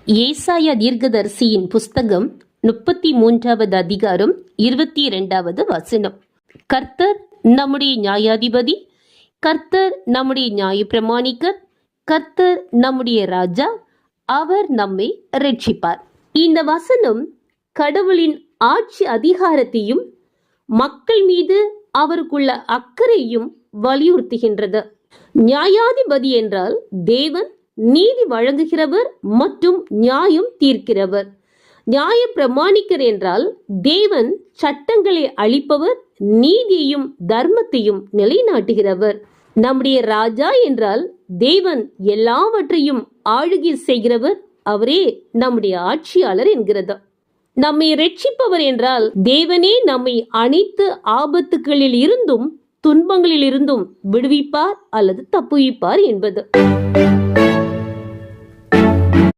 ஏசாயா தீர்க்கதரிசியின் புஸ்தகம் 33வது அதிகாரம் 22வது வசனம். கர்த்தர் நம்முடைய நியாயாதிபதி, கர்த்தர் நம்முடைய நியாயப்பிரமாணிக்கர், கர்த்தர் நம்முடைய ராஜா, அவர் நம்மை இரட்சிப்பார். இந்த வசனம் கடவுளின் ஆட்சி அதிகாரத்தையும் மக்கள் மீது அவருக்குள்ள அக்கறையும் வலியுறுத்துகின்றது. நியாயாதிபதி என்றால் தேவன் நீதி வழங்குகிறவர் மற்றும் நியாயம் தீர்க்கிறவர். நியாய பிரமாணிக்கர் என்றால் தேவன் சட்டங்களை அளிப்பவர், நீதியையும் தர்மத்தையும் நிலைநாட்டுகிறவர். நம்முடைய ராஜா என்றால் தேவன் எல்லாவற்றையும் ஆளுகை செய்கிறவர், அவரே நம்முடைய ஆட்சியாளர் என்கிறது. நம்மை இரட்சிப்பவர் என்றால் தேவனே நம்மை அனைத்து ஆபத்துகளில் இருந்தும் துன்பங்களில் இருந்தும் விடுவிப்பார் அல்லது தப்புவிப்பார் என்பது.